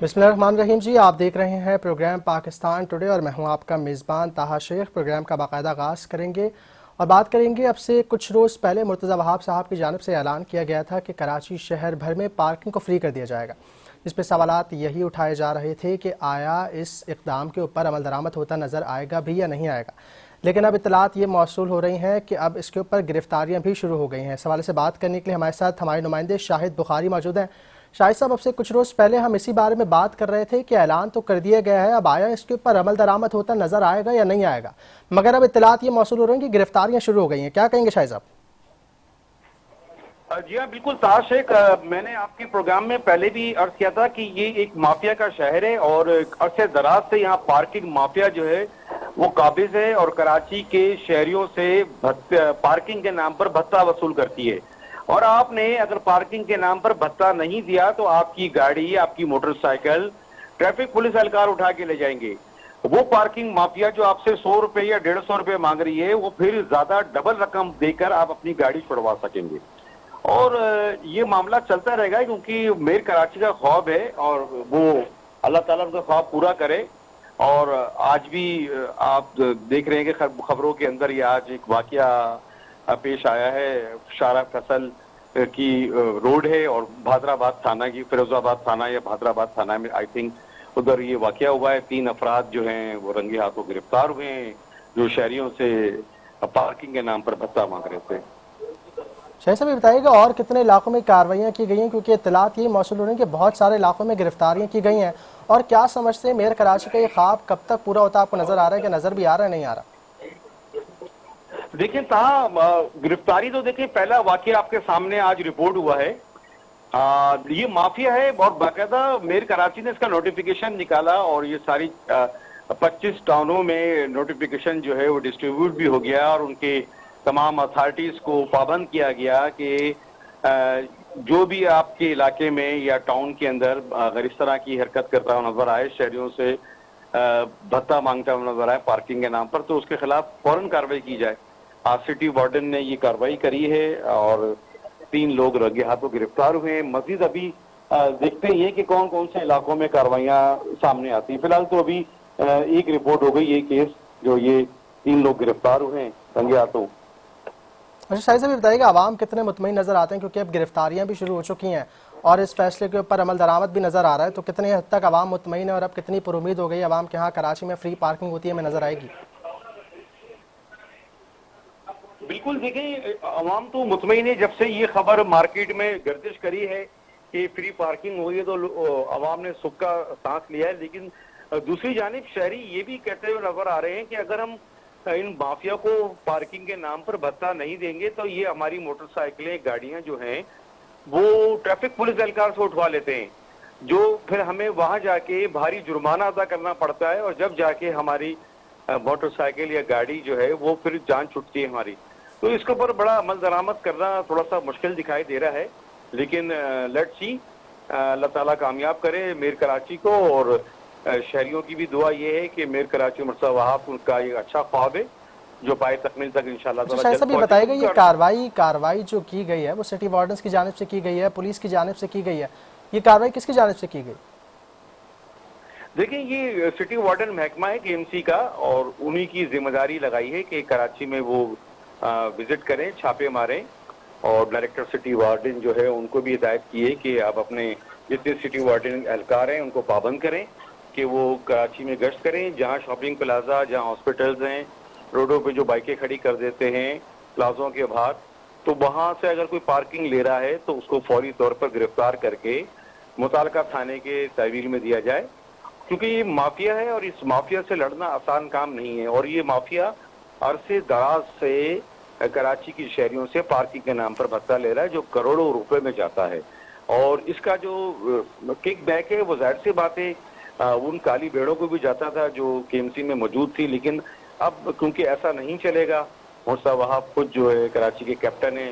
बिस्मिल्लाहिर्रहमानिर्रहीम जी, आप देख रहे हैं प्रोग्राम पाकिस्तान टुडे और मैं हूं आपका मेज़बान ताहा शेख। प्रोग्राम का बाकायदा आगाज़ करेंगे और बात करेंगे। अब से कुछ रोज़ पहले मुर्तज़ा वहाब साहब की जानिब से ऐलान किया गया था कि कराची शहर भर में पार्किंग को फ्री कर दिया जाएगा, जिस पर सवालात यही उठाए जा रहे थे कि आया इस इक़दाम के ऊपर अमल दरामद होता नज़र आएगा भी या नहीं आएगा। लेकिन अब इत्तलात ये मौसूल हो रही हैं कि अब इसके ऊपर गिरफ्तारियां भी शुरू हो गई हैं। इस हवाले से बात करने के लिए हमारे साथ हमारे नुमाइंदे शाहिद बुखारी मौजूद हैं। शाहिद साहब, अब से कुछ रोज़ पहले हम इसी बारे में बात कर रहे थे कि ऐलान तो कर दिया गया है, अब आया इसके ऊपर अमल दरामद होता नजर आएगा या नहीं आएगा, मगर अब इत्तलात ये मौसूल हो रही हैं कि गिरफ्तारियां शुरू हो गई हैं। क्या कहेंगे शाहिद साहब? जी हाँ, बिल्कुल ताज शेख, मैंने आपके प्रोग्राम में पहले भी अर्ज किया था कि ये एक माफिया का शहर है और अरसे दराज से यहाँ पार्किंग माफिया जो है वो काबिज है और कराची के शहरियों से पार्किंग के नाम पर भत्ता वसूल करती है। और आपने अगर पार्किंग के नाम पर भत्ता नहीं दिया तो आपकी गाड़ी, आपकी मोटरसाइकिल ट्रैफिक पुलिस एहलकार उठा के ले जाएंगे। वो पार्किंग माफिया जो आपसे 100 रुपए या 150 रुपए मांग रही है, वो फिर ज्यादा डबल रकम देकर आप अपनी गाड़ी छुड़वा सकेंगे और ये मामला चलता रहेगा, क्योंकि मेयर कराची का ख्वाब है और वो अल्लाह ताला उनका ख्वाब पूरा करे। और आज भी आप देख रहे हैं कि खबरों के अंदर ये आज एक वाकया पेश आया है। शारा फसल की रोड है और भादराबाद थाना की, फिरोजाबाद थाना या भादराबाद थाना में आई थिंक उधर ये वाकया हुआ है। 3 अफराद जो हैं वो रंगे हाथों गिरफ्तार हुए हैं, जो शहरियों से पार्किंग के नाम पर भत्ता मांग रहे थे। शाहिद साहब, ये बताइएगा और कितने इलाकों में कार्रवाइयाँ की गई हैं, क्योंकि इत्तलात ये मौसूल हो रही हैं कि बहुत सारे इलाकों में गिरफ्तारियाँ की गई हैं, और क्या समझते हैं मेयर कराची का ये ख्वाब कब तक पूरा होता आपको नजर आ रहा है, कि नजर भी आ रहा है नहीं आ रहा? देखिए गिरफ्तारी तो देखिए, पहला वाकया आपके सामने आज रिपोर्ट हुआ है। ये माफिया है और बाकायदा मेयर कराची ने इसका नोटिफिकेशन निकाला और ये सारी 25 टाउनों में नोटिफिकेशन जो है वो डिस्ट्रीब्यूट भी हो गया और उनके तमाम अथॉरिटीज को पाबंद किया गया कि जो भी आपके इलाके में या टाउन के अंदर अगर इस तरह की हरकत करता हुआ नजर आए, शहरियों से भत्ता मांगता हुआ नजर आए पार्किंग के नाम पर, तो उसके खिलाफ फौरन कार्रवाई की जाए। आज सिटी वार्डन ने ये कार्रवाई करी है और 3 लोग रंगे हाथों गिरफ्तार हुए हैं। मजीद अभी देखते ही है कि कौन कौन से इलाकों में कार्रवाइयां सामने आती हैं। फिलहाल तो अभी एक रिपोर्ट हो गई, ये केस जो ये 3 लोग गिरफ्तार हुए हैं रंगे हाथों। अच्छा शाहिद साहब, ये बताइएगा आवाम कितने मुतमईन नजर आते हैं, क्योंकि अब गिरफ्तारियां भी शुरू हो चुकी हैं और इस फैसले के ऊपर अमल दरामद भी नजर आ रहा है, तो कितने हद तक आवाम मुतमईन है और अब कितनी पुरुमीद हो गई आवाम के यहाँ कराची में फ्री पार्किंग होती है हमें नजर आएगी? बिल्कुल, देखिए आवाम तो मुतमईन है। जब से ये खबर मार्केट में गर्दिश करी है कि फ्री पार्किंग हुई है तो आवाम ने सुख का सांस लिया है। लेकिन दूसरी जानिब शहरी ये भी कहते हुए नजर आ रहे हैं कि अगर हम इन माफिया को पार्किंग के नाम पर भत्ता नहीं देंगे तो ये हमारी मोटरसाइकिलें, गाड़ियां जो हैं वो ट्रैफिक पुलिस एहलकार से उठवा लेते हैं, जो फिर हमें वहां जाके भारी जुर्माना अदा करना पड़ता है और जब जाके हमारी मोटरसाइकिल या गाड़ी जो है वो फिर जान छुटती है हमारी। तो इसके ऊपर बड़ा अमल दरामद करना थोड़ा सा मुश्किल दिखाई दे रहा है, लेकिन लेट्स सी, अल्लाह ताला कामयाब करे मेयर कराची को। और शहरियों की भी दुआ ये है कि मेयर कराची मुर्तज़ा वहाब, उनका एक अच्छा ख्वाब है जो पाए तकमील तक इंशाल्लाह ताला शायद साहब ये बताएगा, ये कार्रवाई जो की गई है वो सिटी वार्डन्स की जानिब से की गई है, पुलिस की जानिब से की गई है, ये कार्रवाई किसकी जानिब से की गई? देखिए ये सिटी वार्डन महकमा है KMC का और उन्हीं की जिम्मेदारी लगाई है कि कराची में वो विजिट करें, छापे मारें। और डायरेक्टर सिटी वार्डन जो है उनको भी हिदायत की है कि आप अपने जितने सिटी वार्डन एहलकार हैं उनको पाबंद करें कि वो कराची में गश्त करें। जहां शॉपिंग प्लाजा, जहां हॉस्पिटल्स हैं, रोडों पे जो बाइकें खड़ी कर देते हैं प्लाजों के बाहर, तो वहां से अगर कोई पार्किंग ले रहा है तो उसको फौरी तौर पर गिरफ्तार करके मुताल्लिका थाने के तहवील में दिया जाए, क्योंकि ये माफिया है और इस माफिया से लड़ना आसान काम नहीं है। और ये माफिया अरसे दराज से कराची की शहरियों से पार्किंग के नाम पर भत्ता ले रहा है, जो करोड़ों रुपए में जाता है। और इसका जो किक बैक है वो जाहिर सी बात है उन काली भेड़ों को भी जाता था जो KMC में मौजूद थी। लेकिन अब क्योंकि ऐसा नहीं चलेगा, मुर्तज़ा वहाब खुद जो है कराची के कैप्टन है,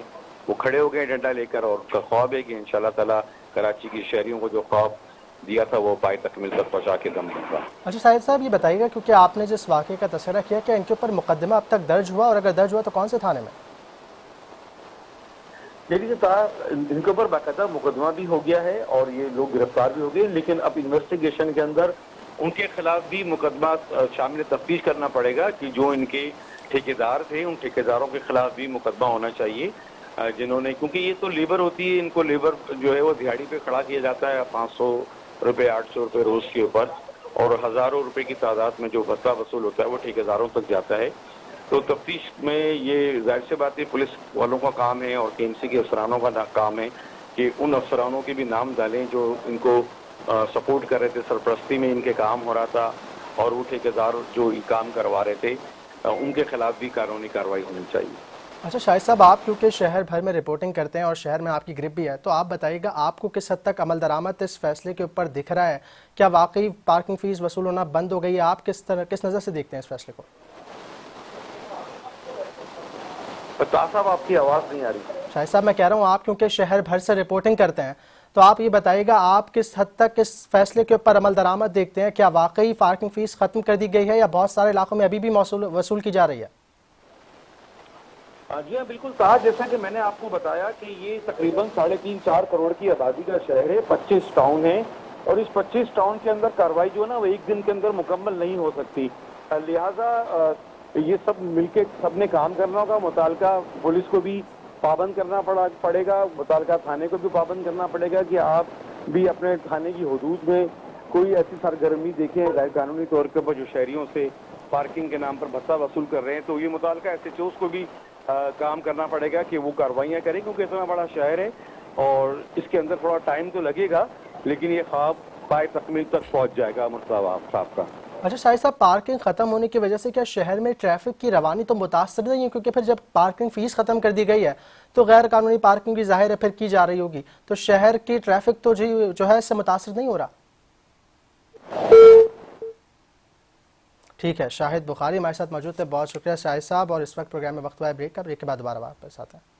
वो खड़े हो गए डंडा लेकर और उनका ख्वाब है कि इंशाल्लाह ताला कराची की शहरियों को जो ख्वाब दिया था वो पाए तकमील तक पहुंचा के दम दूंगा। अच्छा शाहिद साहब, ये बताइएगा क्योंकि आपने जिस वाक़े का तस्करा किया, क्या इनके ऊपर मुकदमा अब तक दर्ज हुआ और अगर दर्ज हुआ तो कौन से थाने में? دیکھیے صاحب، ان کے اوپر باقاعدہ مقدمہ بھی ہو گیا ہے اور یہ لوگ گرفتار بھی ہو گئے، لیکن اب انویسٹیگیشن کے اندر ان کے خلاف بھی مقدمہ شامل تفتیش کرنا پڑے گا کہ جو ان کے ٹھیکیدار تھے ان ٹھیکیداروں کے خلاف بھی مقدمہ ہونا چاہیے، جنہوں نے، کیونکہ یہ تو لیبر ہوتی ہے، ان کو لیبر جو ہے وہ دیہاڑی پہ کھڑا کیا جاتا ہے 500 روپے 800 روپے روز کے اوپر، اور ہزاروں روپے کی تعداد میں جو بھتہ وصول ہوتا ہے وہ ٹھیکیداروں تک جاتا ہے۔ تو تفتیش میں یہ ظاہر سی بات ہے پولیس والوں کا کام ہے اور KMC کے افسرانوں کا کام ہے کہ ان افسرانوں کے بھی نام ڈالیں جو ان کو سپورٹ کر رہے تھے، سرپرستی میں ان کے کام ہو رہا تھا، اور وہ ٹھیکیدار جو یہ کام کروا رہے تھے ان کے خلاف بھی قانونی کارروائی ہونی چاہیے۔ اچھا شاہد صاحب، آپ کیونکہ شہر بھر میں رپورٹنگ کرتے ہیں اور شہر میں آپ کی گرپ بھی ہے، تو آپ بتائیے گا آپ کو کس حد تک عمل درآمد اس فیصلے کے اوپر دکھ رہا ہے؟ کیا واقعی پارکنگ فیس وصول ہونا بند ہو گئی ہے؟ آپ کس نظر سے دیکھتے ہیں اس فیصلے کو؟ صاحب آپ کی آواز نہیں آ رہی۔ شاہد صاحب میں کہہ رہا ہوں آپ کیونکہ شہر بھر سے رپورٹنگ کرتے ہیں تو آپ یہ بتائیے گا آپ کس حد تک اس فیصلے کے اوپر عمل درآمد دیکھتے ہیں؟ کیا واقعی پارکنگ فیس ختم کر دی گئی ہے یا بہت سارے علاقوں میں ابھی بھی وصول کی جا رہی ہے؟ جی ہاں بالکل صاحب، جیسا کہ میں نے آپ کو بتایا کہ یہ تقریباً 3.5-4 کروڑ کی آبادی کا شہر ہے، 25 ٹاؤن ہے، اور اس 25 ٹاؤن کے اندر کارروائی جو ہے نا وہ ایک دن کے اندر مکمل نہیں ہو سکتی، لہٰذا یہ سب مل کے سب نے کام کرنا ہوگا، متعلقہ پولیس کو بھی پابند کرنا پڑے گا، متعلقہ تھانے کو بھی پابند کرنا پڑے گا کہ آپ بھی اپنے تھانے کی حدود میں کوئی ایسی سرگرمی دیکھیں غیر قانونی طور پر جو شہریوں سے پارکنگ کے نام پر بھتہ وصول کر رہے ہیں، تو یہ متعلقہ SHOs کو بھی کام کرنا پڑے گا کہ وہ کارروائیاں کریں، کیونکہ اتنا بڑا شہر ہے اور اس کے اندر تھوڑا ٹائم تو لگے گا، لیکن یہ خواب پائے تکمیل تک پہنچ جائے گا مرتضیٰ صاحب کا۔ اچھا شاہد صاحب، پارکنگ ختم ہونے کی وجہ سے کیا شہر میں ٹریفک کی روانی تو متاثر نہیں ہے؟ کیونکہ پھر جب پارکنگ فیس ختم کر دی گئی ہے تو غیر قانونی پارکنگ بھی ظاہر ہے پھر کی جا رہی ہوگی، تو شہر کی ٹریفک تو جو ہے اس سے متاثر نہیں ہو رہا؟ ٹھیک ہے، شاہد بخاری ہمارے ساتھ موجود تھے، بہت شکریہ شاہد صاحب، اور اس وقت پروگرام میں وقت ہوا ہے بریک کا، بریک کے بعد دوبارہ واپس آتے ہیں۔